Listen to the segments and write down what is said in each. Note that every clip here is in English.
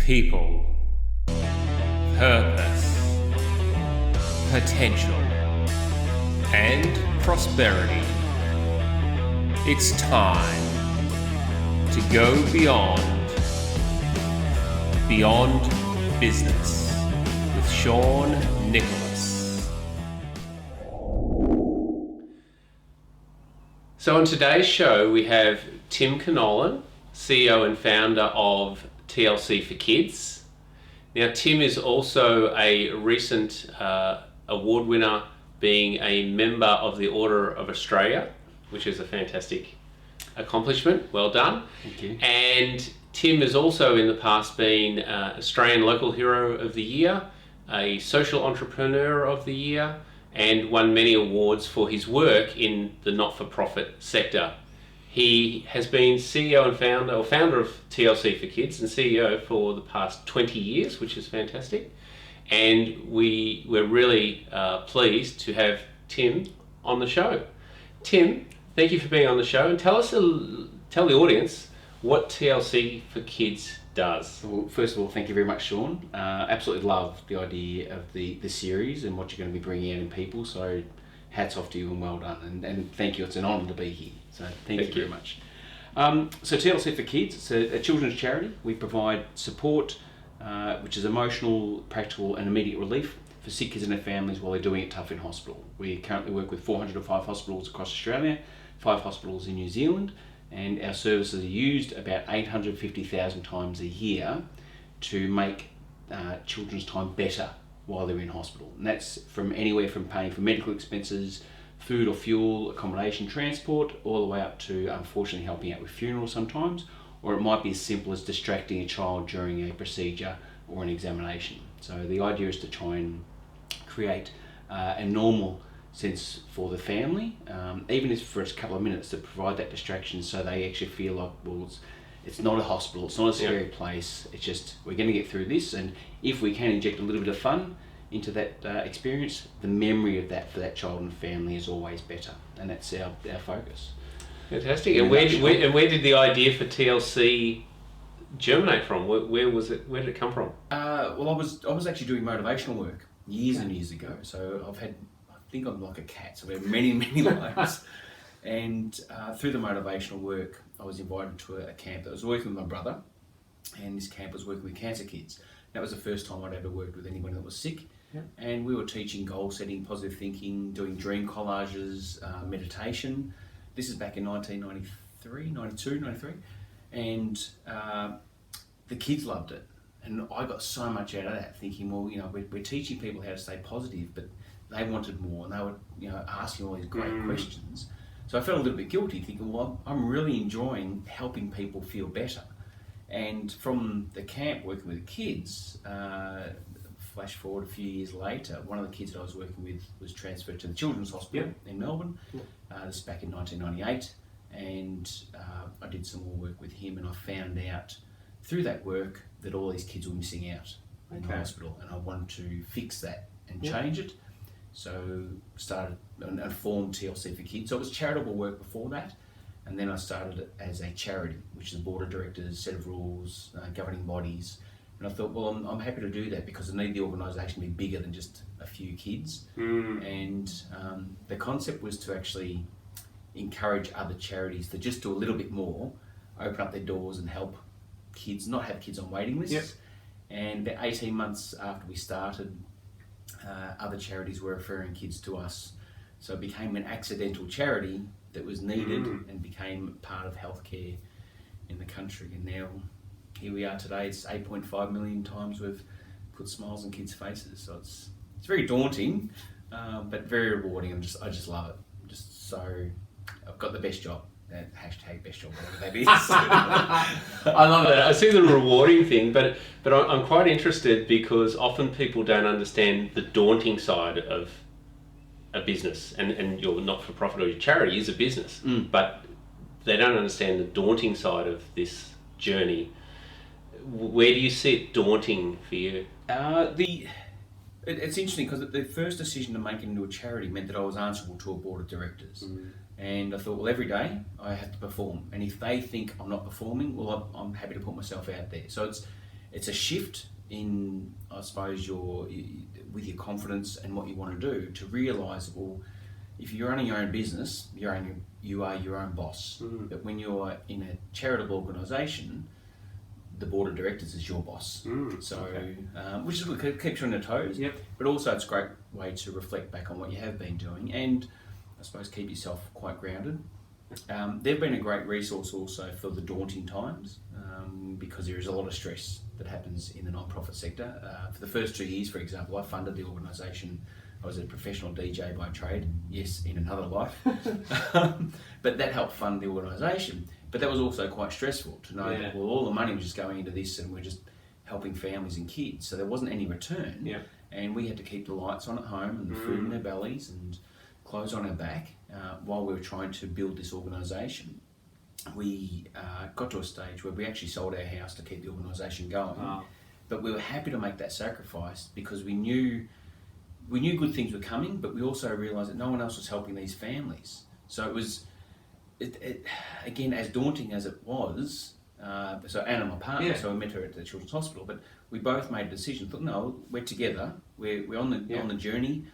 people, purpose, potential, and prosperity. It's time to go beyond business with Sean Nicholas. So on today's show we have Tim Conolan, CEO and founder of TLC for Kids. Now Tim is also a recent award winner, being a member of the Order of Australia, which is a fantastic accomplishment. Well done. Thank you. And Tim has also in the past been Australian Local Hero of the Year, a Social Entrepreneur of the Year, and won many awards for his work in the not-for-profit sector. He has been CEO and founder of TLC for Kids and CEO for the past 20 years, which is fantastic. And we're really pleased to have Tim on the show. Tim, thank you for being on the show, and tell the audience what TLC for Kids does. Well, first of all, thank you very much, Sean. Absolutely love the idea of the series and what you're going to be bringing out in people. So hats off to you and well done. And thank you. It's an honour to be here. So thank you very much. So TLC for Kids, it's a children's charity. We provide support, which is emotional, practical and immediate relief for sick kids and their families while they're doing it tough in hospital. We currently work with 405 hospitals across Australia, 5 hospitals in New Zealand, and our services are used about 850,000 times a year to make children's time better while they're in hospital. And that's from anywhere from paying for medical expenses, food or fuel, accommodation, transport, all the way up to unfortunately helping out with funerals sometimes, or it might be as simple as distracting a child during a procedure or an examination. So the idea is to try and create a normal sense for the family, even if for a couple of minutes, to provide that distraction so they actually feel like, well, it's not a hospital, it's not a scary place, it's just, we're going to get through this, and if we can inject a little bit of fun into that experience, the memory of that for that child and family is always better, and that's our focus. Fantastic. And where did the idea for TLC germinate from? Where was it? Where did it come from? Well, I was actually doing motivational work years and years ago. So I think I'm like a cat. So I've had many lives. And through the motivational work, I was invited to a camp that was working with my brother, and this camp was working with cancer kids. That was the first time I'd ever worked with anyone that was sick. Yeah. And we were teaching goal setting, positive thinking, doing dream collages, meditation. This is back in 1993, and the kids loved it. And I got so much out of that, thinking, well, we're teaching people how to stay positive, but they wanted more, and they were, asking all these great questions. So I felt a little bit guilty, thinking, well, I'm really enjoying helping people feel better. And from the camp working with the kids, flash forward a few years later, one of the kids that I was working with was transferred to the Children's Hospital in Melbourne. This is back in 1998, and I did some more work with him, and I found out through that work that all these kids were missing out in the hospital, and I wanted to fix that and change it. So started and formed TLC for Kids. So it was charitable work before that, and then I started it as a charity, which is a board of directors, set of rules, governing bodies. And I thought, well, I'm happy to do that because I need the organisation to be bigger than just a few kids. And the concept was to actually encourage other charities to just do a little bit more, open up their doors and help kids, not have kids on waiting lists. Yep. And about 18 months after we started, other charities were referring kids to us. So it became an accidental charity that was needed and became part of healthcare in the country. And now here we are today. It's 8.5 million times we've put smiles on kids' faces. So it's very daunting, but very rewarding. I just love it. I've got the best job. That hashtag best job, whatever that is. I love that. I see the rewarding thing, but I'm quite interested because often people don't understand the daunting side of a business, and your not-for-profit or your charity is a business, but they don't understand the daunting side of this journey. Where do you see it daunting for you? It's interesting because the first decision to make it into a charity meant that I was answerable to a board of directors. And I thought, well, every day I have to perform. And if they think I'm not performing, well, I'm happy to put myself out there. So it's a shift in, I suppose, with your confidence and what you want to do, to realise, well, if you're running your own business, you are your own boss. But when you're in a charitable organisation, the board of directors is your boss. Which is good, keeps you on your toes. Yep. But also it's a great way to reflect back on what you have been doing, and I suppose keep yourself quite grounded. They've been a great resource also for the daunting times, because there is a lot of stress that happens in the non-profit sector. For the first 2 years, for example, I funded the organisation. I was a professional DJ by trade, yes, in another life, but that helped fund the organisation. But that was also quite stressful to know that, well, all the money was just going into this and we're just helping families and kids, so there wasn't any return. And we had to keep the lights on at home and the food in our bellies and clothes on our back while we were trying to build this organisation. We got to a stage where we actually sold our house to keep the organisation going. But we were happy to make that sacrifice because we knew good things were coming, but we also realised that no one else was helping these families. So it was, again, as daunting as it was. So Anna, my partner, so we met her at the Children's Hospital, but we both made a decision. Thought, no, we're together. We're on the journey.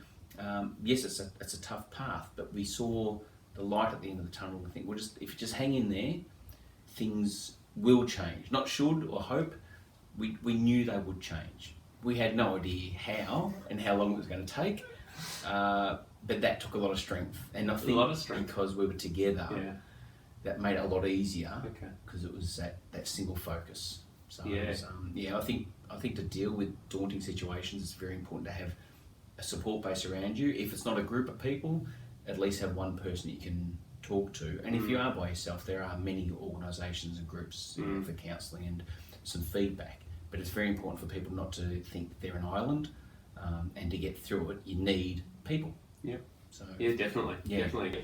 Yes, it's a tough path, but we saw the light at the end of the tunnel. I think if you just hang in there, things will change. Not should or hope. We knew they would change. We had no idea how and how long it was going to take, but that took a lot of strength. And I think because we were together, that made it a lot easier because it was that single focus. So I think to deal with daunting situations, it's very important to have a support base around you. If it's not a group of people, at least have one person you can talk to. And if you are by yourself, there are many organisations and groups for counselling and some feedback. But it's very important for people not to think they're an island, and to get through it, you need people. So, definitely.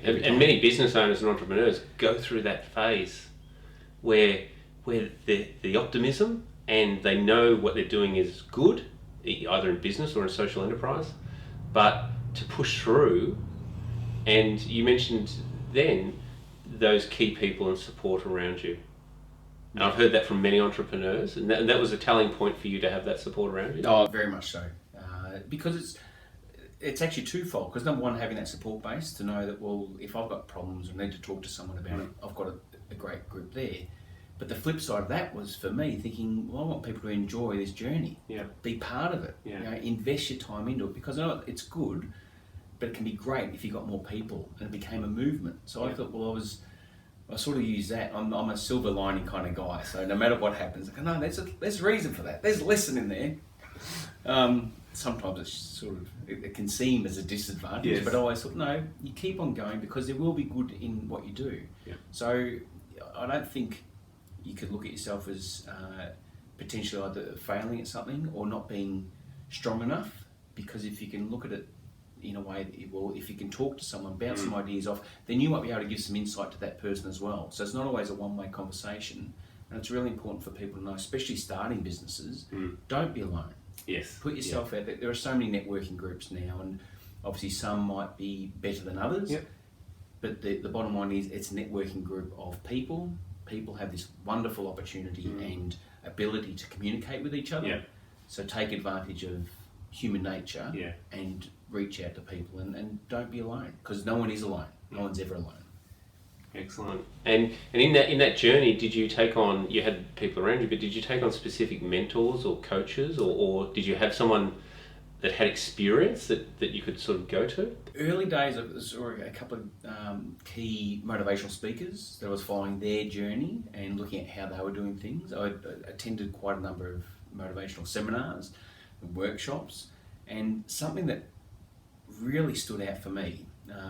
And many business owners and entrepreneurs go through that phase where the optimism and they know what they're doing is good, either in business or in social enterprise, but to push through. And you mentioned then those key people and support around you. And I've heard that from many entrepreneurs, and that was a telling point for you to have that support around you. Oh, very much so. Because it's actually twofold. Because number one, having that support base to know that, well, if I've got problems or need to talk to someone about it, I've got a great group there. But the flip side of that was for me thinking, well, I want people to enjoy this journey, be part of it, invest your time into it, because I know it's good, but it can be great if you got more people, and it became a movement. So I thought, well, I sort of use that. I'm a silver lining kind of guy. So no matter what happens, I go, no, there's a reason for that. There's a lesson in there. Sometimes it's sort of, it can seem as a disadvantage, but I always thought, no, you keep on going because there will be good in what you do. So I don't think you could look at yourself as potentially either failing at something or not being strong enough, because if you can look at it in a way that, well, if you can talk to someone, bounce some ideas off, then you might be able to give some insight to that person as well. So it's not always a one-way conversation, and it's really important for people to know, especially starting businesses, don't be alone. Put yourself out there. There are so many networking groups now, and obviously some might be better than others, but the bottom line is it's a networking group of people. People have this wonderful opportunity and ability to communicate with each other. So take advantage of human nature and reach out to people, and don't be alone, because no one is alone. No one's ever alone. Excellent. And in that journey, did you take on, you had people around you, but did you take on specific mentors or coaches, or did you have someone that had experience that you could sort of go to? Early days, I saw a couple of key motivational speakers that I was following their journey and looking at how they were doing things. I attended quite a number of motivational seminars and workshops, and something that really stood out for me,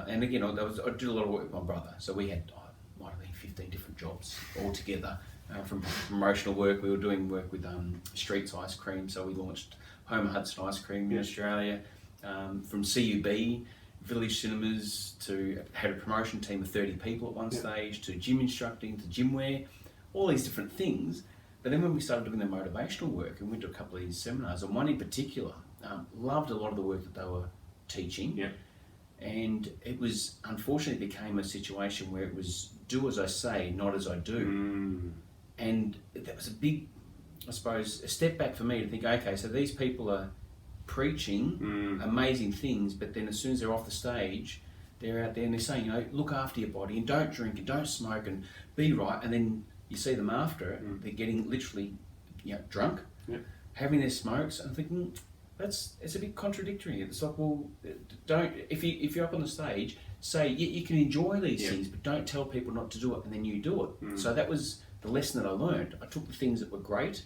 and again, I did a lot of work with my brother, so we had, might have been 15 different jobs all together. From promotional work, we were doing work with Streets Ice Cream, so we launched Homer Hudson Ice Cream in Australia. From CUB, Village Cinemas, to had a promotion team of 30 people at one stage, to gym instructing, to gym wear, all these different things. But then when we started doing the motivational work and went to a couple of these seminars, and one in particular, loved a lot of the work that they were teaching. And it was, unfortunately, became a situation where it was do as I say, not as I do. And that was a big I suppose, a step back for me to think, okay, so these people are preaching amazing things, but then as soon as they're off the stage, they're out there and they're saying, look after your body and don't drink and don't smoke and be right. And then you see them after it, they're getting literally, drunk, having their smokes. I'm thinking, it's a bit contradictory. It's like, well, don't, if you're up on the stage, say you can enjoy these things, but don't tell people not to do it, and then you do it. So that was the lesson that I learned. I took the things that were great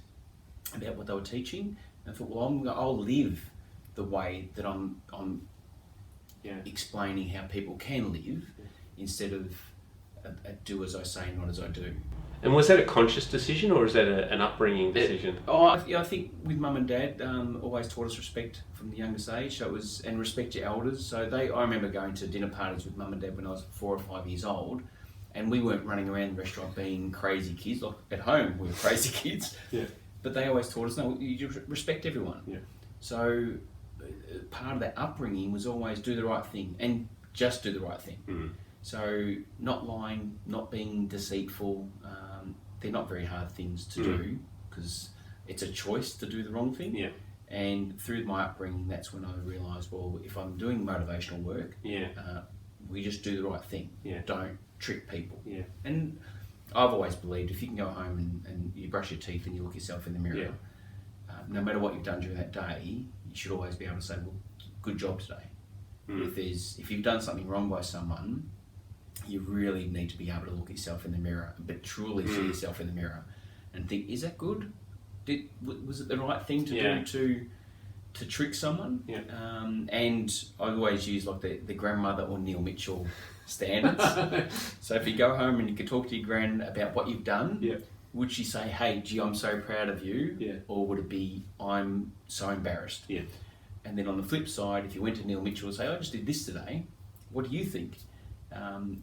about what they were teaching, and I thought, well, I'll live the way that I'm explaining how people can live, instead of a do as I say, not as I do. And was that a conscious decision, or is that an upbringing decision? I think with mum and dad, always taught us respect from the youngest age. So it was, and respect your elders. So I remember going to dinner parties with mum and dad when I was 4 or 5 years old, and we weren't running around the restaurant being crazy kids. Like at home, we were crazy kids. But they always taught us, no, you respect everyone. So part of that upbringing was always do the right thing, and just do the right thing. So not lying, not being deceitful, they're not very hard things to do, because it's a choice to do the wrong thing. And through my upbringing, that's when I realised, well, if I'm doing motivational work, we just do the right thing. Don't trick people. And I've always believed if you can go home and you brush your teeth and you look yourself in the mirror, no matter what you've done during that day, you should always be able to say, well, good job today. If you've done something wrong by someone, you really need to be able to look at yourself in the mirror, but truly see yourself in the mirror and think, is that good? Was it the right thing to do to trick someone? And I always use like the grandmother or Neil Mitchell standards. So if you go home and you can talk to your gran about what you've done, would she say, hey, gee, I'm so proud of you? Or would it be, I'm so embarrassed? And then on the flip side, if you went to Neil Mitchell and say, I just did this today, what do you think?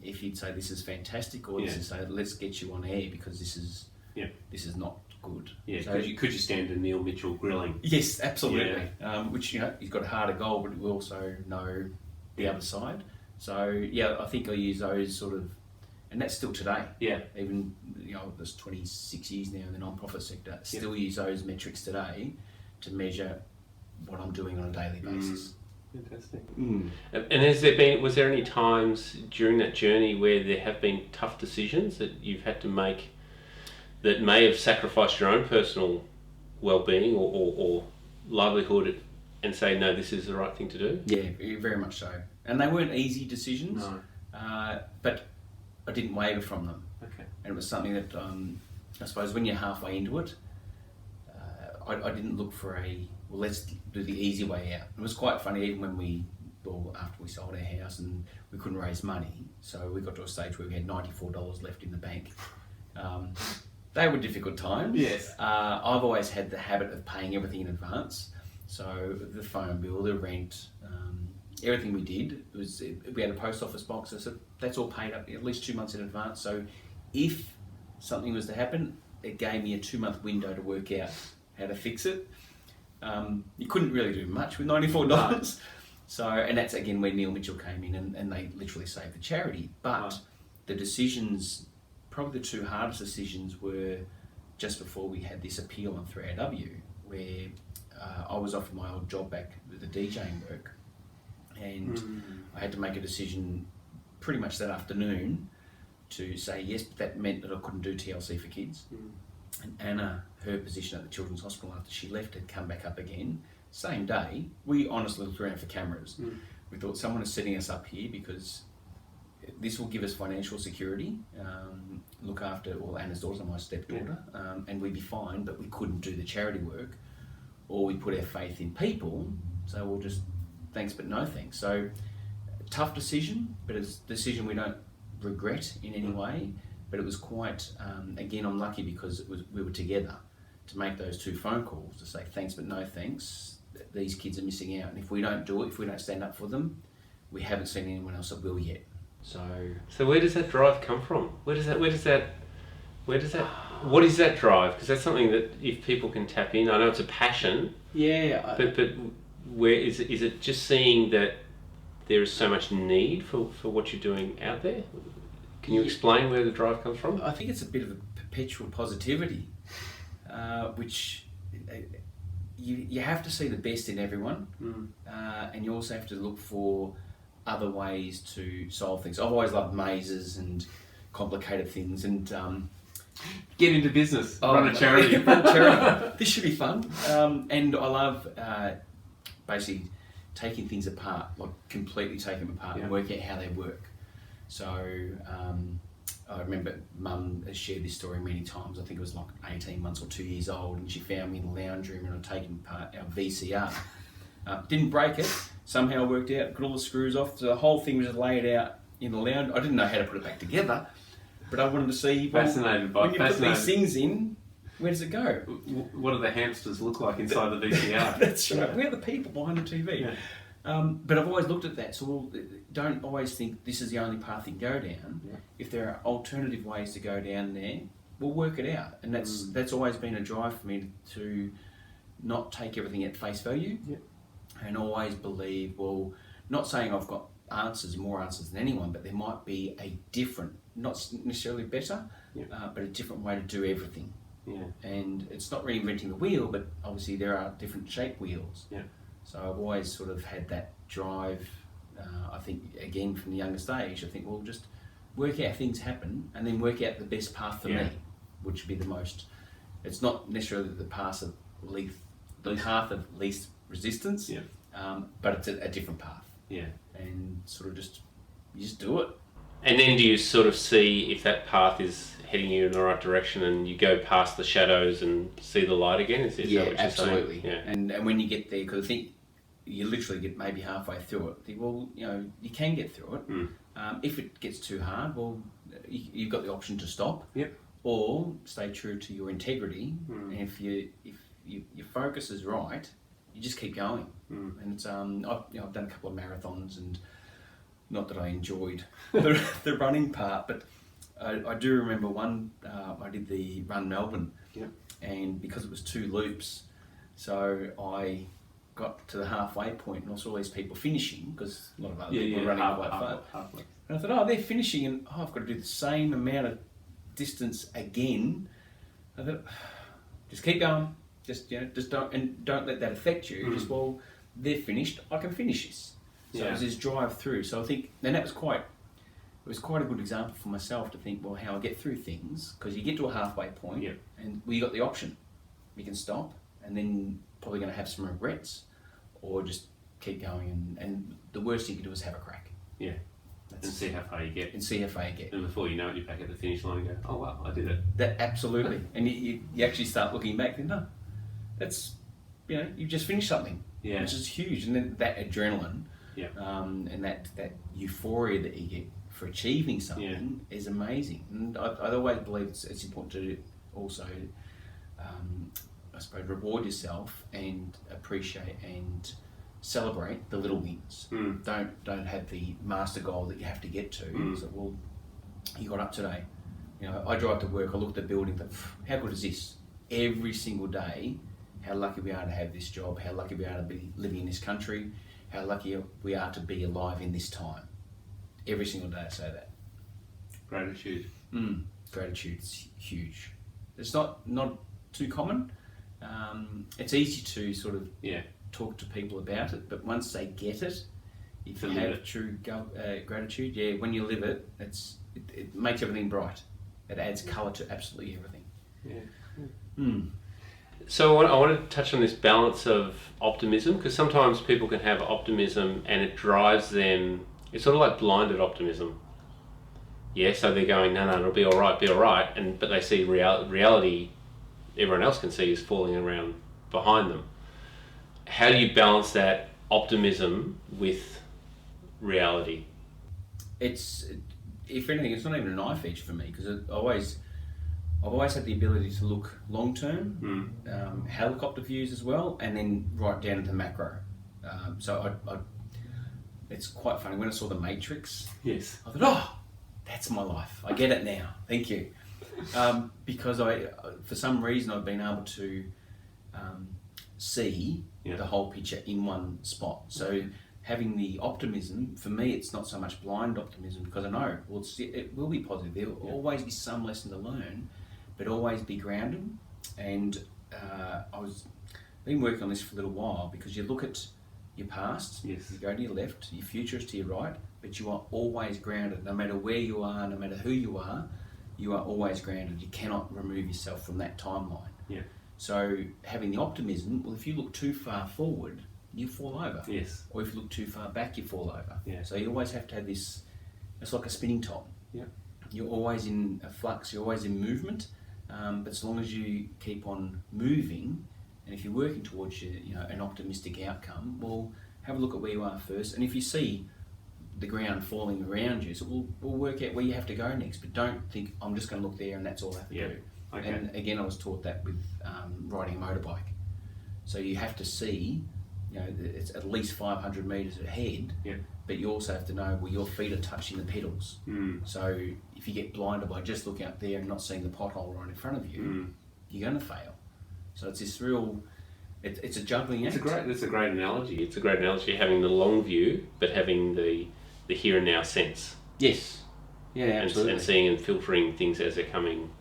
If he'd say this is fantastic, or this is say, let's get you on air because this is not good. So could you stand a Neil Mitchell grilling? Yes, absolutely. Which he's got a harder goal, but we also know the other side. So I think I use those sort of, and that's still today. Even there's 26 years now in the non-profit sector. Still use those metrics today to measure what I'm doing on a daily basis. Fantastic. And was there any times during that journey where there have been tough decisions that you've had to make that may have sacrificed your own personal well-being or livelihood, and say, no, this is the right thing to do? Yeah, very much so. And they weren't easy decisions, but I didn't waver from them. And it was something that, I suppose when you're halfway into it, I didn't look for let's do the easy way out. It was quite funny, even when after we sold our house and we couldn't raise money, so we got to a stage where we had $94 left in the bank. They were difficult times. I've always had the habit of paying everything in advance. So the phone bill, the rent, everything we did, we had a post office box. I said, that's all paid up at least 2 months in advance. So if something was to happen, it gave me a 2-month window to work out how to fix it. You couldn't really do much with $94. So, and that's again where Neil Mitchell came in and they literally saved the charity. But the decisions, probably the two hardest decisions, were just before we had this appeal on 3AW, where I was offered my old job back with the DJing work, and I had to make a decision pretty much that afternoon to say yes, but that meant that I couldn't do TLC for kids. And Anna, her position at the Children's Hospital after she left had come back up again. Same day, we honestly looked around for cameras. We thought someone is setting us up here because this will give us financial security, look after, well, Anna's daughter, my stepdaughter, and we'd be fine, but we couldn't do the charity work. Or we put our faith in people, so we'll just thanks but no thanks. So tough decision, but it's a decision we don't regret in any way. But it was quite, again, I'm lucky because we were together to make those 2 phone calls to say thanks but no thanks. These kids are missing out, and if we don't do it, if we don't stand up for them, we haven't seen anyone else that will yet. So where does that drive come from? What is that drive? Because that's something that if people can tap in, I know it's a passion. But where is it just seeing that there is so much need for what you're doing out there? Can you explain where the drive comes from? I think it's a bit of a perpetual positivity. which you have to see the best in everyone, and you also have to look for other ways to solve things. I've always loved mazes and complicated things, and get into business, run a charity. This should be fun, and I love basically taking things apart, like completely taking them apart and working out how they work. So I remember Mum has shared this story many times. I think it was like 18 months or 2 years old, and she found me in the lounge room and I'd taken apart our VCR. Didn't break it, somehow worked out, got all the screws off, so the whole thing was just laid out in the lounge. I didn't know how to put it back together, but I wanted to see, when you put these things in, where does it go? What do the hamsters look like inside the VCR? That's right. Where are the people behind the TV? Yeah. But I've always looked at that, so don't always think this is the only path you can go down. Yeah. If there are alternative ways to go down there, we'll work it out. And that's always been a drive for me to not take everything at face value, and always believe, well, not saying I've got more answers than anyone, but there might be a different, not necessarily better, but a different way to do everything. Yeah. And it's not reinventing the wheel, but obviously there are different shaped wheels. Yeah. So I've always sort of had that drive, I think, again, from the youngest age. I think, well, just work out how things happen and then work out the best path for me, which would be the most, it's not necessarily the path of least resistance, but it's a different path. Yeah. And sort of you just do it. And then do you sort of see if that path is heading you in the right direction and you go past the shadows and see the light again? Is that what you're absolutely. saying? Yeah. And when you get there, because I think you literally get maybe halfway through it, think, well, you can get through it. If it gets too hard, well, you've got the option to stop, or stay true to your integrity. And if your focus is right, you just keep going. And it's I've done a couple of marathons, and not that I enjoyed the running part, but I do remember one. I did the Run Melbourne, and because it was 2 loops, so I got to the halfway point and I saw all these people finishing, because a lot of other people were running quite far. And I thought, they're finishing, and I've got to do the same amount of distance again. I thought, just keep going. Just don't let that affect you. Just, well, they're finished, I can finish this. So it was this drive through. So I think, and that was quite a good example for myself to think, well, how I get through things, because you get to a halfway point, and you got the option. You can stop, and then probably going to have some regrets, or just keep going, and the worst you can do is have a crack. Yeah. And see how far you get. And before you know it, you're back at the finish line and go, oh wow, I did it. That absolutely. And you actually start looking back and no, that's, you've just finished something, which is huge. And then that adrenaline, and that euphoria that you get for achieving something is amazing. And I always believe it's important to also, I suppose, reward yourself and appreciate and celebrate the little wins. Don't have the master goal that you have to get to. So, well, you got up today. I drive to work, I look at the building, but how good is this? Every single day, how lucky we are to have this job, how lucky we are to be living in this country, how lucky we are to be alive in this time. Every single day I say that. Gratitude. Gratitude's huge. It's not too common. It's easy to sort of talk to people about it, but once they get it, if you have true gratitude, when you live it, it makes everything bright. It adds colour to absolutely everything. So I want to touch on this balance of optimism, because sometimes people can have optimism and it drives them, it's sort of like blinded optimism. So they're going, no, it'll be all right, but they see reality everyone else can see is falling around behind them. How do you balance that optimism with reality? If anything, it's not even a knife edge for me, because I've always had the ability to look long term, helicopter views as well, and then right down to the macro. So it's quite funny. When I saw The Matrix, I thought, that's my life. I get it now. Thank you. Because for some reason, I've been able to see the whole picture in one spot. So having the optimism, for me, it's not so much blind optimism, because I know it will be positive. There will always be some lesson to learn, but always be grounded and been working on this for a little while, because you look at your past, Yes. you go to your left, your future is to your right, but you are always grounded. No matter where you are, no matter who you are always grounded. You cannot remove yourself from that timeline. Yeah. So having the optimism, well, if you look too far forward, you fall over. Yes. Or if you look too far back, you fall over. Yeah. So you always have to have this, it's like a spinning top. Yeah. You're always in a flux, you're always in movement, but as long as you keep on moving, and if you're working towards an optimistic outcome, well, have a look at where you are first, and if you see the ground falling around you, so we'll work out where you have to go next, but don't think, I'm just going to look there and that's all I have to do. Okay. And again, I was taught that with riding a motorbike. So you have to see, it's at least 500 metres ahead, but you also have to know where your feet are touching the pedals. So if you get blinded by just looking up there and not seeing the pothole right in front of you, you're going to fail. So it's this real, it's a juggling act. That's a great analogy. It's a great analogy, having the long view, but having the here and now sense. Yes. Yeah, absolutely. And seeing and filtering things as they're coming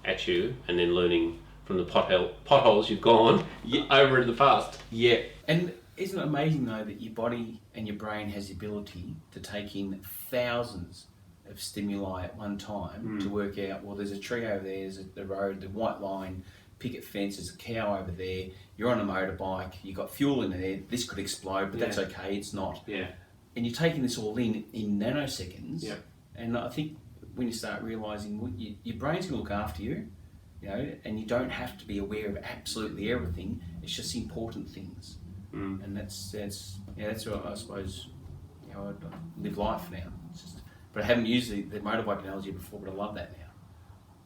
at you, and then learning from the potholes you've gone over in the past. Yeah. And isn't it amazing though that your body and your brain has the ability to take in thousands of stimuli at one time to work out, well, there's a tree over there, there's the road, the white line, picket fence, there's a cow over there, you're on a motorbike, you've got fuel in there, this could explode, but that's okay, it's not. Yeah. And you're taking this all in nanoseconds. Yeah. And I think when you start realising, well, your brain's going to look after you, and you don't have to be aware of absolutely everything, it's just important things. And that's what I suppose, I live life now. It's just, but I haven't used the motorbike analogy before, but I love that now.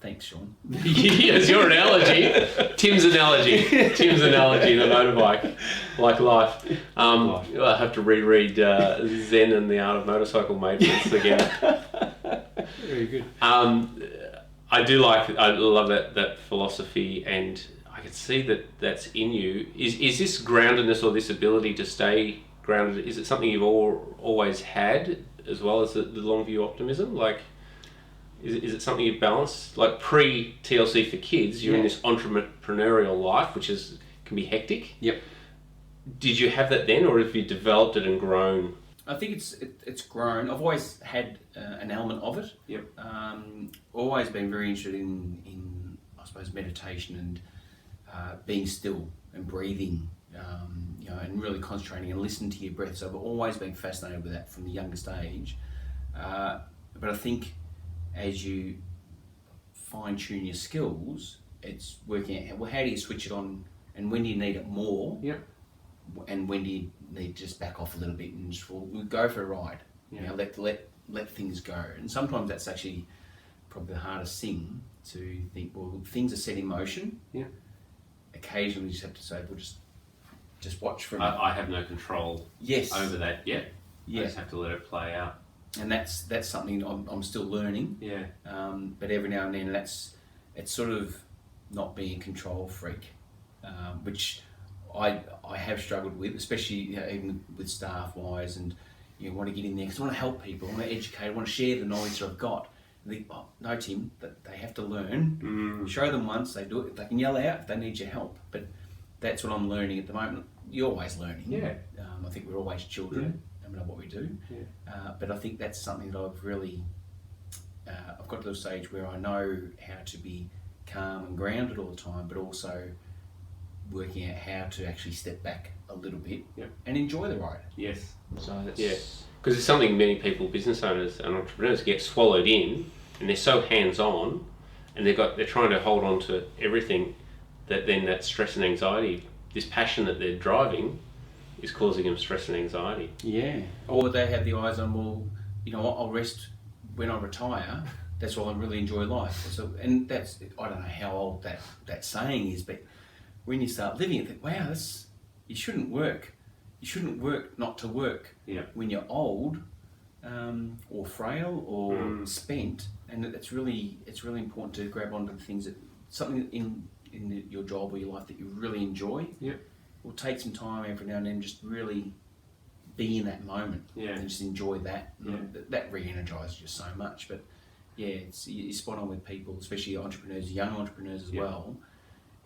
Thanks, Sean. Yes, your analogy. Tim's analogy, the motorbike, like life. I have to reread Zen and the Art of Motorcycle Maintenance again. Very good. I love that philosophy, and I can see that's in you. Is this groundedness, or this ability to stay grounded, is it something you've always had, as well as the long view optimism? Like, is it something you've balanced? Like pre-TLC for kids, you're in this entrepreneurial life, which can be hectic. Yep. Did you have that then, or have you developed it and grown? I think it's grown. I've always had an element of it. Yep. Always been very interested in I suppose, meditation and being still and breathing, and really concentrating and listening to your breath. So I've always been fascinated with that from the youngest age. But I think as you fine-tune your skills, it's working out, well, how do you switch it on, and when do you need it more? Yep. And when do you need to just back off a little bit and just go for a ride? Yeah. Let things go. And sometimes that's actually probably the hardest thing, to think, well, things are set in motion. Yeah. Occasionally you just have to say, well, just watch for a minute. I have no control over that yet. Yeah. I just have to let it play out. And that's something I'm still learning. Yeah. But every now and then it's sort of not being a control freak, which I have struggled with, especially even with staff wise, and want to get in there because I want to help people, I want to educate, I want to share the knowledge that I've got. And think, no, Tim, that they have to learn. Show them once, they do it. They can yell out if they need your help. But that's what I'm learning at the moment. You're always learning. Yeah. I think we're always children, no matter what we do. Yeah. But I think that's something that I've really, I've got to the stage where I know how to be calm and grounded all the time, but also working out how to actually step back a little bit and enjoy the ride. Yes. So that's... Yeah. Because it's something many people, business owners and entrepreneurs, get swallowed in, and they're so hands-on, and they're trying to hold on to everything, that then that stress and anxiety, this passion that they're driving, is causing them stress and anxiety. Yeah. Or they have the eyes on, well, I'll rest when I retire. That's why I really enjoy life. So, and that's, I don't know how old that saying is, but when you start living it, think, wow, you shouldn't work. You shouldn't work not to work. Yeah. When you're old, or frail, or spent, and it's really important to grab onto the things something in your job or your life that you really enjoy. Yeah. Or take some time every now and then, just really be in that moment. Yeah. And just enjoy that. Yeah. That re-energises you so much. But yeah, you're spot on with people, especially entrepreneurs, young entrepreneurs as well.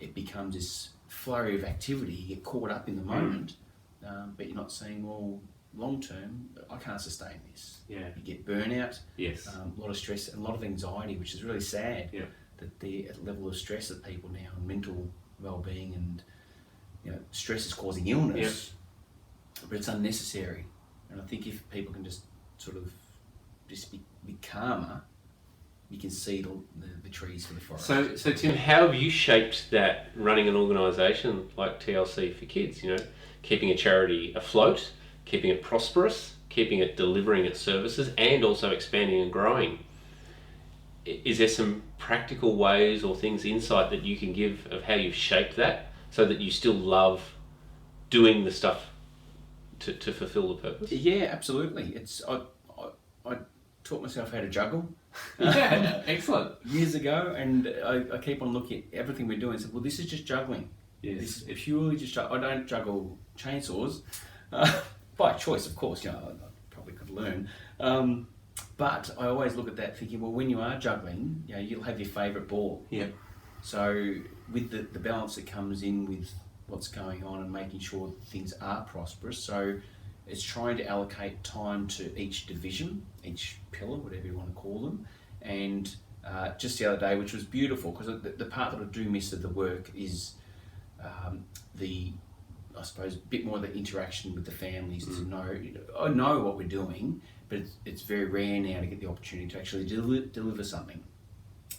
it becomes this flurry of activity. You get caught up in the moment, but you're not saying, well, long term, I can't sustain this. Yeah. You get burnout, Yes. a lot of stress, and a lot of anxiety, which is really sad. Yeah. That the level of stress that people now, and mental well-being, and stress is causing illness, but it's unnecessary. And I think if people can just sort of be calmer, you can see the trees for the forest. So Tim, how have you shaped that running an organisation like TLC for Kids? Keeping a charity afloat, keeping it prosperous, keeping it delivering its services, and also expanding and growing. Is there some practical ways or things, insight that you can give of how you've shaped that so that you still love doing the stuff to fulfill the purpose? Yeah, absolutely. I taught myself how to juggle. Yeah, excellent. Years ago, and I keep on looking at everything we're doing and say, well, this is just juggling. Yes. This is purely just I don't juggle chainsaws by choice, of course. I probably could learn. But I always look at that thinking, well, when you are juggling, you'll have your favourite ball. Yeah. So with the balance that comes in with what's going on and making sure that things are prosperous. So it's trying to allocate time to each division, each pillar, whatever you want to call them. And just the other day, which was beautiful, because the part that I do miss of the work is I suppose, a bit more of the interaction with the families to know, I know what we're doing, but it's very rare now to get the opportunity to actually deliver something.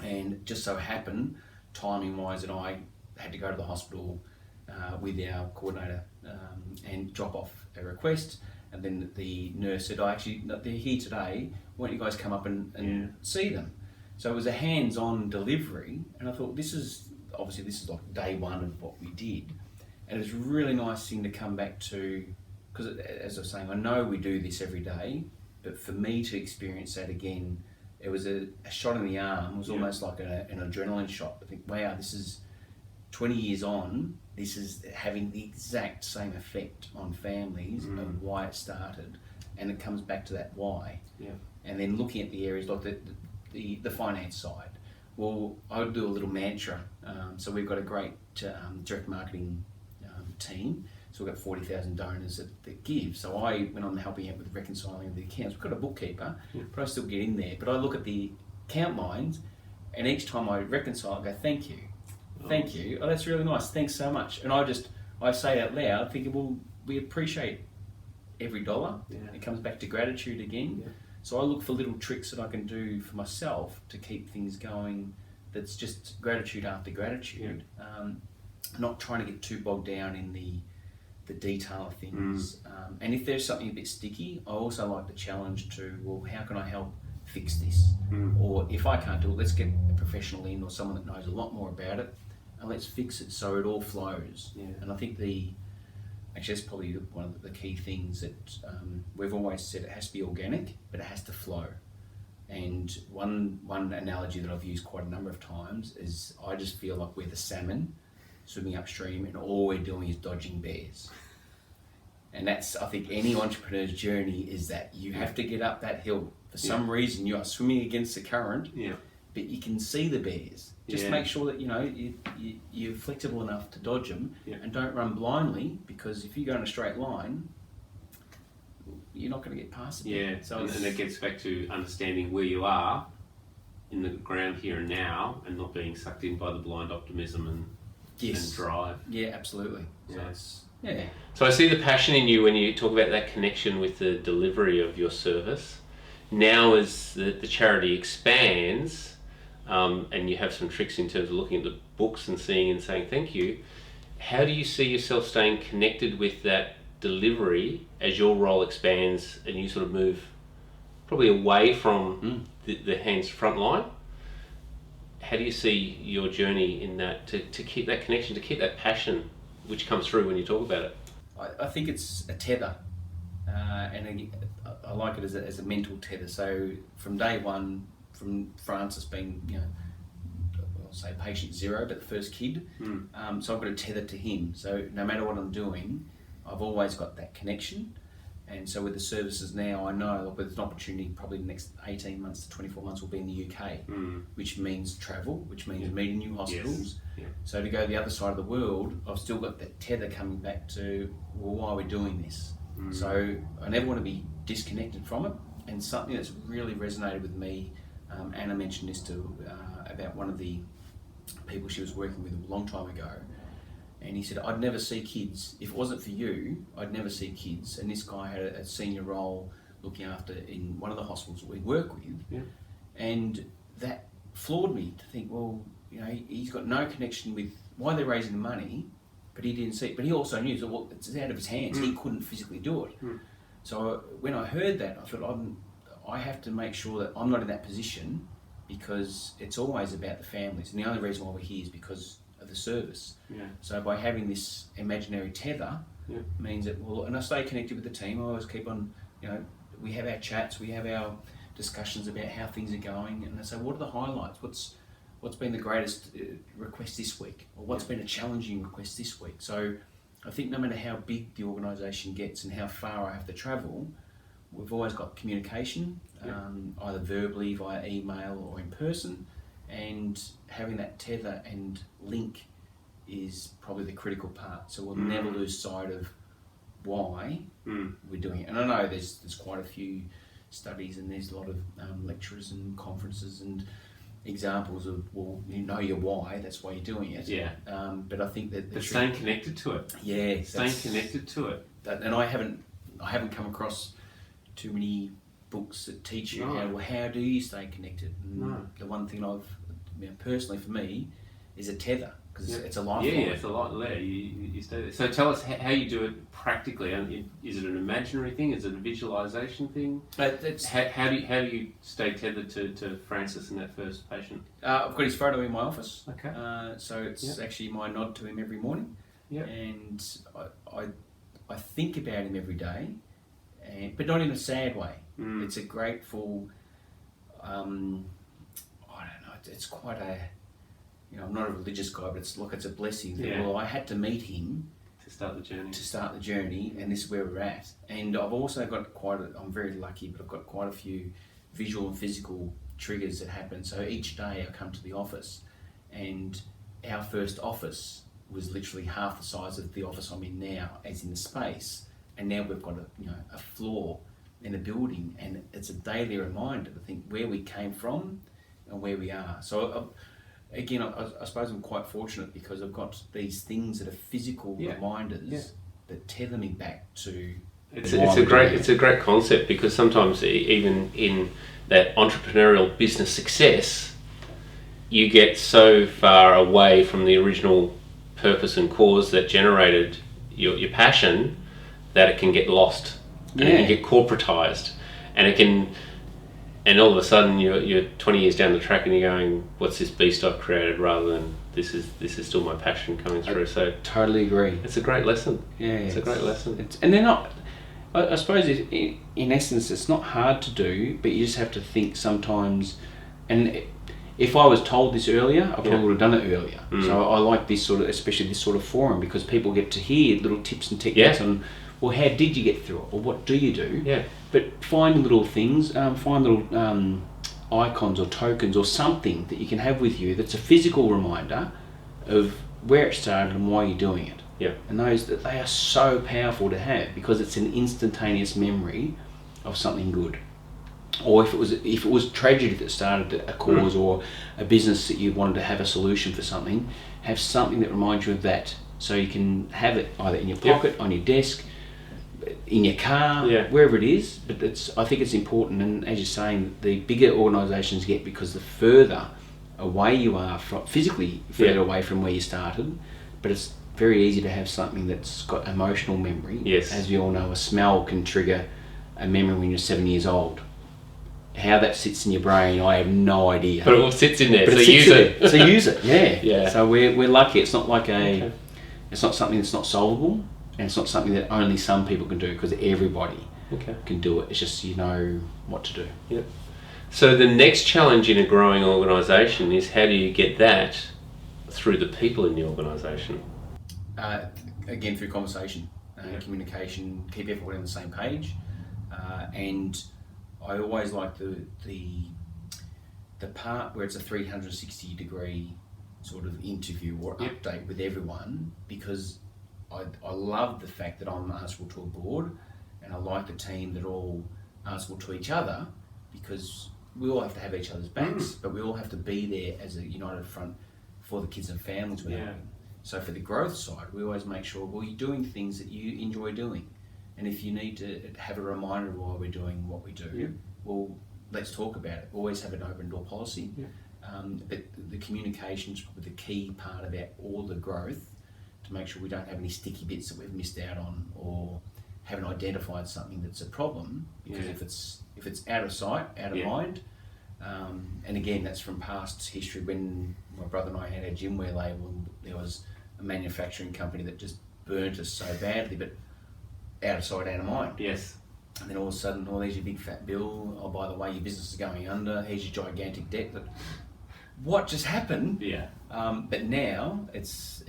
And just so happened, timing-wise, that I had to go to the hospital with our coordinator and drop off a request. And then the nurse said, they're here today, why don't you guys come up and see them? So it was a hands-on delivery, and I thought, this is like day one of what we did. And it's a really nice thing to come back to, because as I was saying, I know we do this every day, but for me to experience that again, it was a shot in the arm. It was almost like an adrenaline shot. I think, wow, this is 20 years on, this is having the exact same effect on families of why it started. And it comes back to that why. Yeah. And then looking at the areas like the finance side. Well, I would do a little mantra. So we've got a great direct marketing team. So we've got 40,000 donors that give. So I went on helping out with reconciling the accounts. We've got a bookkeeper, but I still get in there. But I look at the account lines, and each time I reconcile, I go, thank you. Thank you. Oh, that's really nice. Thanks so much. And I say out loud, thinking, well, we appreciate every dollar. Yeah. It comes back to gratitude again. Yeah. So I look for little tricks that I can do for myself to keep things going. That's just gratitude after gratitude. Yeah. Not trying to get too bogged down in the detail of things. And if there's something a bit sticky, I also like the challenge to, well, how can I help fix this? Or if I can't do it, let's get a professional in or someone that knows a lot more about it, and let's fix it so it all flows. Yeah. And I think actually that's probably one of the key things that we've always said, it has to be organic, but it has to flow. And one analogy that I've used quite a number of times is I just feel like we're the salmon swimming upstream, and all we're doing is dodging bears. And that's, I think, any entrepreneur's journey is that you have to get up that hill. For some reason, you are swimming against the current, but you can see the bears. Just make sure that you're flexible enough to dodge them, and don't run blindly, because if you go in a straight line, you're not going to get past it. Yeah, so and it gets back to understanding where you are in the ground here and now, and not being sucked in by the blind optimism and drive. Yeah, absolutely. So I see the passion in you when you talk about that connection with the delivery of your service. Now as the charity expands, and you have some tricks in terms of looking at the books and seeing and saying thank you, how do you see yourself staying connected with that delivery as your role expands and you sort of move probably away from the hands front line? How do you see your journey in that, to keep that connection, to keep that passion which comes through when you talk about it? I think it's a tether, and I like it as a mental tether. So from day one, from Francis being, I'll say patient zero, but the first kid, so I've got a tether to him. So no matter what I'm doing, I've always got that connection. And so with the services now, I know look, there's an opportunity probably the next 18 months to 24 months will be in the UK, which means travel, which means meeting new hospitals. Yes. So to go to the other side of the world, I've still got that tether coming back to, well, why are we doing this? So I never want to be disconnected from it. And something that's really resonated with me, Anna mentioned this about one of the people she was working with a long time ago. And he said, I'd never see kids, if it wasn't for you, I'd never see kids. And this guy had a senior role looking after in one of the hospitals that we work with. Yeah. And that floored me to think, well, you know, he's got no connection with why they're raising the money, but he didn't see it. But he also knew, so well, it's out of his hands. He couldn't physically do it. So when I heard that, I thought, I have to make sure that I'm not in that position, because it's always about the families. And the only reason why we're here is because of the service. So by having this imaginary tether means that, well, and I stay connected with the team. I always keep on, you know, we have our chats, we have our discussions about how things are going, and I say, what are the highlights? What's been the greatest request this week, or what's been a challenging request this week? So I think no matter how big the organisation gets and how far I have to travel, we've always got communication, either verbally, via email or in person, and having that tether and link is probably the critical part. So we'll never lose sight of why we're doing it. And I know there's quite a few studies, and there's a lot of lecturers and conferences and examples of, well, you know your why, that's why you're doing it. But I think that but staying connected to it. Staying connected to it. And I haven't come across too many books that teach you how do you stay connected. And the one thing I've, you know, personally for me, is a tether, because it's a lifeline. It's a lot there. You stay there. So tell us how you do it practically. Is it an imaginary thing? Is it a visualization thing? How do you stay tethered to Francis and that first patient? I've got his photo in my office. Okay. So it's actually my nod to him every morning. And I think about him every day, but not in a sad way. It's a grateful. I don't know. It's quite a. You know, I'm not a religious guy, but it's a blessing. Well, I had to meet him to start the journey. And this is where we're at. And I've also got I'm very lucky, but I've got quite a few visual and physical triggers that happen. So each day I come to the office, and our first office was literally half the size of the office I'm in now, as in the space. And now we've got a floor in a building, and it's a daily reminder to think where we came from and where we are. So again, I suppose I'm quite fortunate, because I've got these things that are physical reminders that tether me back to. It's a great concept, because sometimes even in that entrepreneurial business success, you get so far away from the original purpose and cause that generated your passion, that it can get lost, and it can get corporatized, and all of a sudden you're 20 years down the track and you're going, what's this beast I've created, rather than this is still my passion coming through. So totally agree. It's a great lesson. It's a great lesson. And they're not, I suppose in essence it's not hard to do, but you just have to think sometimes. And if I was told this earlier, I probably would have done it earlier. So I like this sort of, especially this sort of forum, because people get to hear little tips and techniques on, well, how did you get through it, or what do you do? But find little things, find little icons or tokens or something that you can have with you that's a physical reminder of where it started and why you're doing it. And those, that they are so powerful to have, because it's an instantaneous memory of something good. Or if it was tragedy that started a cause, or a business that you wanted to have a solution for something, have something that reminds you of that, so you can have it either in your pocket, on your desk, in your car, wherever it is. But I think it's important, and as you're saying, the bigger organisations get, because the further away you are from, physically further away from where you started, but it's very easy to have something that's got emotional memory. As we all know, a smell can trigger a memory when you're 7 years old. How that sits in your brain, I have no idea. But it all sits in there, but so use it. So use it, So we're lucky. It's not like it's not something that's not solvable, and it's not something that only some people can do, because everybody can do it. It's just you know what to do. So the next challenge in a growing organisation is, how do you get that through the people in the organisation? Again, through conversation. communication, keep everyone on the same page, and I always like the part where it's a 360-degree sort of interview or update with everyone, because I love the fact that I'm answerable to a board, and I like the team that are all answerable to each other, because we all have to have each other's backs, but we all have to be there as a united front for the kids and families we're helping. So for the growth side, we always make sure, well, you're doing things that you enjoy doing. And if you need to have a reminder of why we're doing what we do, well, let's talk about it. Always have an open door policy. But the communication is probably the key part about all the growth, to make sure we don't have any sticky bits that we've missed out on, or haven't identified something that's a problem. Because if it's out of sight, out of mind, and again, that's from past history. When my brother and I had our gymwear label, and there was a manufacturing company that just burnt us so badly, but out of sight, out of mind. Yes. And then all of a sudden, oh, there's your big fat bill. Oh, by the way, your business is going under. Here's your gigantic debt. But what just happened? Yeah. But now it's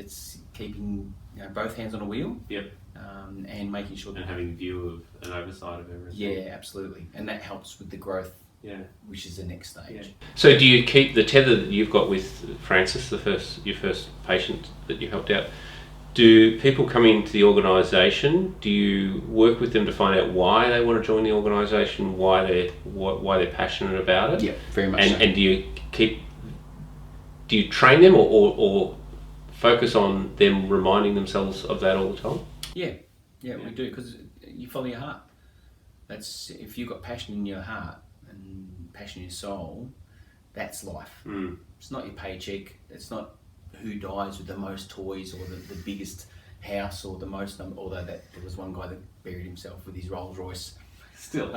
keeping both hands on a wheel. Yep. And making sure and having a view of an oversight of everything. Yeah, absolutely. And that helps with the growth. Yeah. Which is the next stage. Yeah. So do you keep the tether that you've got with Francis, your first patient that you helped out? Do people come into the organisation? Do you work with them to find out why they want to join the organisation, why they're passionate about it? Yeah, very much. So. And do you train them or focus on them reminding themselves of that all the time? Yeah, we do, because you follow your heart. That's, if you've got passion in your heart and passion in your soul, that's life. It's not your paycheck. It's not who dies with the most toys or the biggest house or the most number. Although there was one guy that buried himself with his Rolls Royce. Still.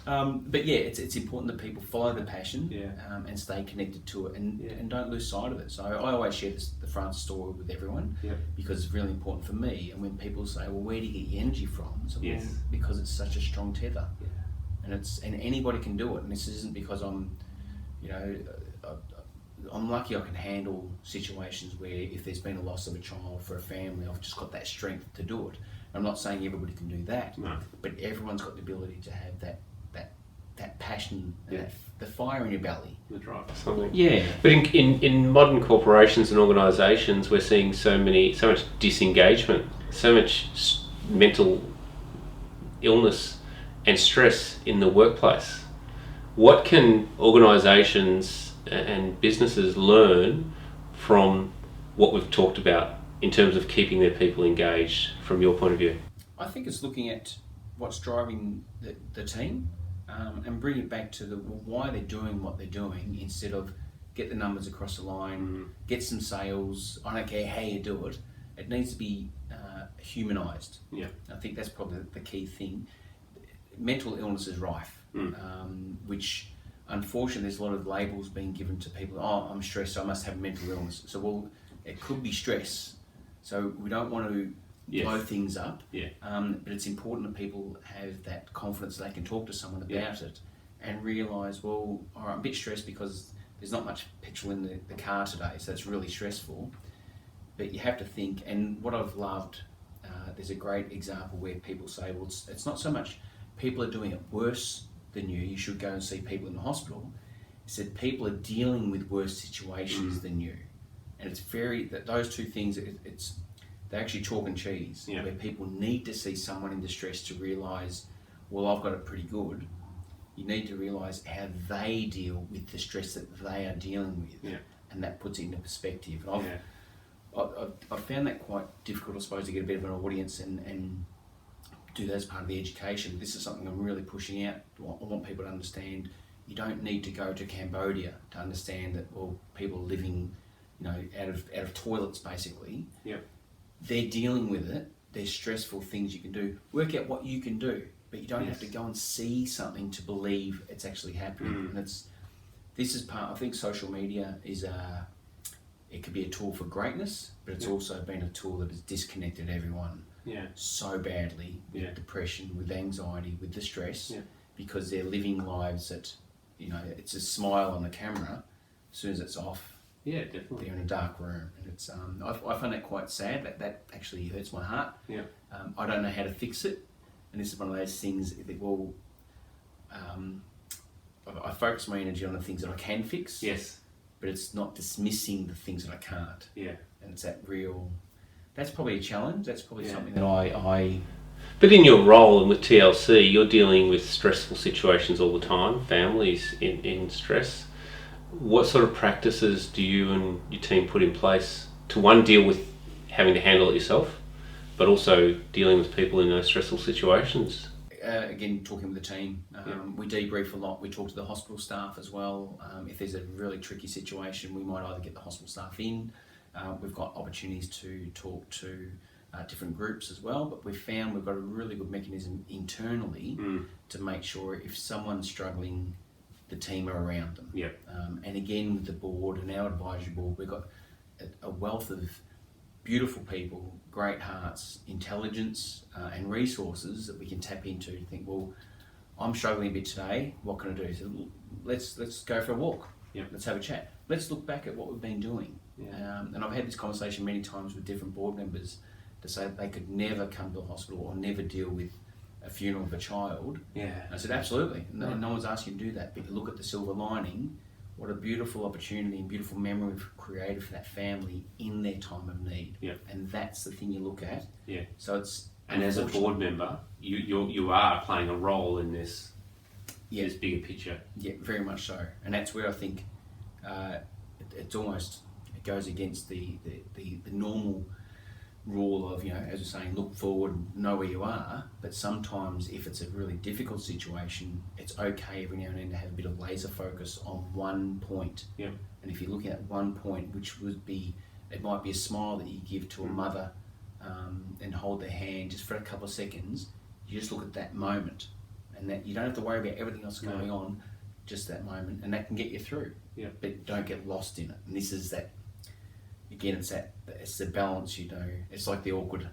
But yeah, it's important that people follow the passion and stay connected to it, and don't lose sight of it. So I always share the Francis story with everyone, because it's really important for me. And when people say, well, where do you get your energy from? So, well, because it's such a strong tether. And anybody can do it. And this isn't because I'm lucky I can handle situations where if there's been a loss of a child for a family, I've just got that strength to do it. I'm not saying everybody can do that, but everyone's got the ability to have that passion, the fire in your belly. The drive for something. Yeah. But in modern corporations and organisations, we're seeing so much disengagement, so much mental illness and stress in the workplace. What can organisations and businesses learn from what we've talked about in terms of keeping their people engaged from your point of view? I think it's looking at what's driving the team, and bring it back to why they're doing what they're doing, instead of get the numbers across the line, get some sales. I don't care how you do it. It needs to be humanised. Yeah, I think that's probably the key thing. Mental illness is rife, which unfortunately there's a lot of labels being given to people. Oh, I'm stressed, so I must have mental illness. So, well, it could be stress. So we don't want to blow things up. But it's important that people have that confidence they can talk to someone about it, and realise, well, all right, I'm a bit stressed because there's not much petrol in the car today, so it's really stressful. But you have to think, and what I've loved, there's a great example where people say, well, it's not so much people are doing it worse than you should go and see people in the hospital. It said people are dealing with worse situations than you. And it's those two things, they're actually chalk and cheese, where people need to see someone in distress to realise, well, I've got it pretty good. You need to realise how they deal with the stress that they are dealing with, and that puts it into perspective. And I've found that quite difficult, I suppose, to get a bit of an audience and do that as part of the education. This is something I'm really pushing out. I want people to understand you don't need to go to Cambodia to understand that, well, people are living, out of toilets, basically. They're dealing with it. There's stressful things you can do. Work out what you can do, but you don't have to go and see something to believe it's actually happening. And this is part. I think social media is it could be a tool for greatness, but it's also been a tool that has disconnected everyone so badly with depression, with anxiety, with the stress, because they're living lives that, it's a smile on the camera. As soon as it's off, Yeah, definitely. They're in a dark room, and it's I find that quite sad. That actually hurts my heart. Yeah. I don't know how to fix it, and this is one of those things that I focus my energy on the things that I can fix. Yes. But it's not dismissing the things that I can't. Yeah. And it's that's probably a challenge. That's probably something that I. But in your role and with TLC, you're dealing with stressful situations all the time, families in stress. What sort of practices do you and your team put in place to, one, deal with having to handle it yourself, but also dealing with people in those stressful situations? Again, talking with the team. We debrief a lot. We talk to the hospital staff as well. If there's a really tricky situation, we might either get the hospital staff in. We've got opportunities to talk to different groups as well, but we've found we've got a really good mechanism internally to make sure if someone's struggling, the team are around them. Yep. And again, with the board and our advisory board, we've got a wealth of beautiful people, great hearts, intelligence, and resources that we can tap into to think, well, I'm struggling a bit today, what can I do? So let's go for a walk. Yep. Let's have a chat. Let's look back at what we've been doing. Yeah. And I've had this conversation many times with different board members to say that they could never come to a hospital or never deal with a funeral of a child. Yeah. I said, absolutely. No one's asking you to do that, but you look at the silver lining, what a beautiful opportunity and beautiful memory we've created for that family in their time of need. Yeah. And that's the thing you look at. Yeah. So it's... And as a board member, you are playing a role in this, Yeah. this bigger picture. Yeah, very much so. And that's where I think it's almost, it goes against the normal rule of, as you're saying, look forward, know where you are. But sometimes if it's a really difficult situation, it's okay every now and then to have a bit of laser focus on one point. Yeah. And if you're looking at one point, which would be, it might be a smile that you give to a mother and hold their hand just for a couple of seconds, you just look at that moment. And that you don't have to worry about everything else going on, just that moment, and that can get you through. Yeah. But don't get lost in it. And this is that, again, it's the balance, it's like the awkward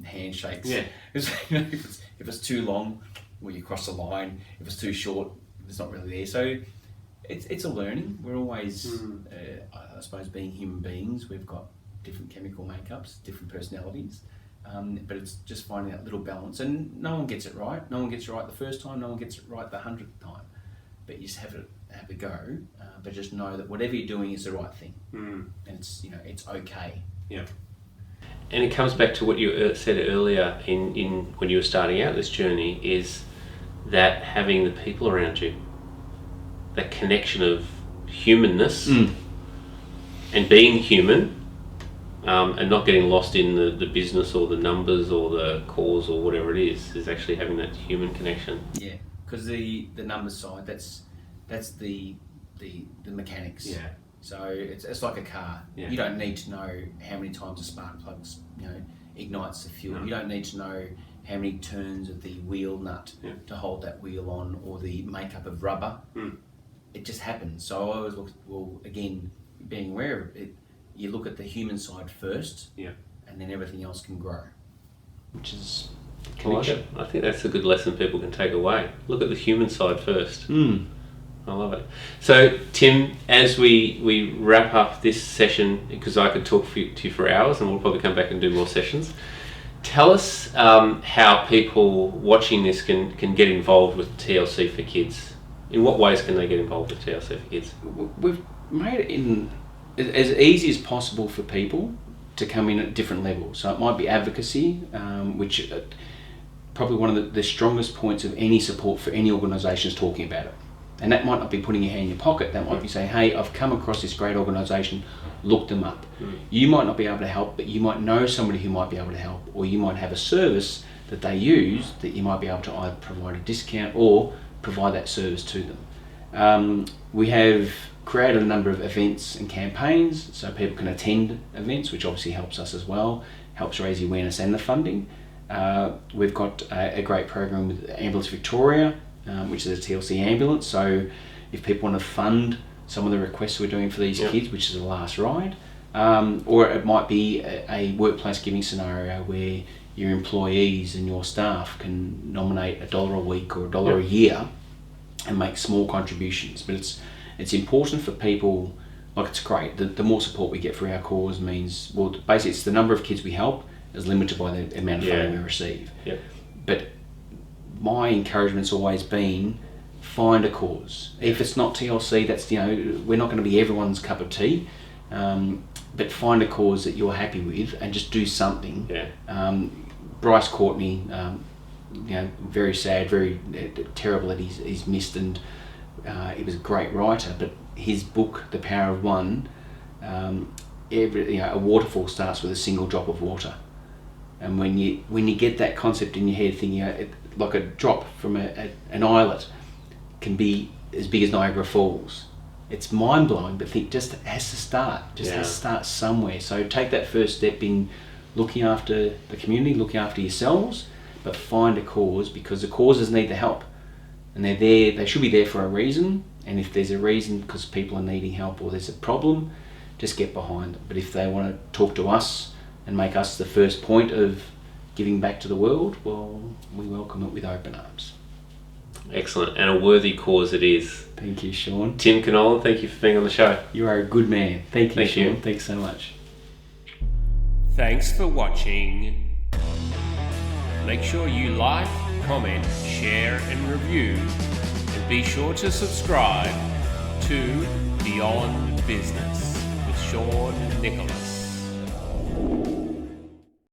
handshakes. Yeah. If it's too long, well, you cross the line. If it's too short, it's not really there. So it's a learning. We're always, I suppose, being human beings, we've got different chemical makeups, different personalities. But it's just finding that little balance. And no one gets it right. No one gets it right the first time. No one gets it right the 100th time. But you just have a go. But just know that whatever you're doing is the right thing. And it's okay. Yeah. And it comes back to what you said earlier in when you were starting out this journey, is that having the people around you, that connection of humanness and being human, and not getting lost in the business or the numbers or the cause or whatever it is actually having that human connection. Yeah, because the numbers side, that's the mechanics. Yeah. So it's like a car. Yeah. You don't need to know how many times a spark plug ignites the fuel. No. You don't need to know how many turns of the wheel nut to hold that wheel on, or the makeup of rubber. It just happens. So I always look, well, again, being aware of it, you look at the human side first, and then everything else can grow. Which is connection. I think that's a good lesson people can take away. Look at the human side first. I love it. So, Tim, as we wrap up this session, because I could talk to you for hours, and we'll probably come back and do more sessions, tell us how people watching this can get involved with TLC for Kids. In what ways can they get involved with TLC for Kids? We've made it as easy as possible for people to come in at different levels. So it might be advocacy, which probably one of the strongest points of any support for any organisation is talking about it. And that might not be putting your hand in your pocket. That might be saying, hey, I've come across this great organisation, look them up. You might not be able to help, but you might know somebody who might be able to help, or you might have a service that they use that you might be able to either provide a discount or provide that service to them. We have created a number of events and campaigns so people can attend events, which obviously helps us as well, helps raise the awareness and the funding. We've got a great program with Ambulance Victoria, which is a TLC ambulance. So if people want to fund some of the requests we're doing for these kids, which is a last ride, or it might be a workplace giving scenario where your employees and your staff can nominate $1 a week or $1 a year and make small contributions. But it's important for people like it's great. The more support we get for our cause means, well, basically it's the number of kids we help is limited by the amount of funding we receive. Yep. But my encouragement's always been, find a cause. If it's not TLC, that's, we're not going to be everyone's cup of tea, but find a cause that you're happy with and just do something. Yeah. Bryce Courtney, very sad, very terrible that he's missed, and he was a great writer, but his book, The Power of One, a waterfall starts with a single drop of water. And when you get that concept in your head, thinking like a drop from an islet can be as big as Niagara Falls. It's mind-blowing, but think just has to start. Has to start somewhere. So take that first step in looking after the community, looking after yourselves, but find a cause, because the causes need the help. And they're there, they should be there for a reason. And if there's a reason because people are needing help or there's a problem, just get behind it. But if they want to talk to us and make us the first point of giving back to the world, well, we welcome it with open arms. Excellent, and a worthy cause it is. Thank you, Sean. Tim Conolan, thank you for being on the show. You are a good man. Thank you, Sean. You. Thanks so much. Thanks for watching. Make sure you like, comment, share and review, and be sure to subscribe to Beyond Business with Sean Nicholas.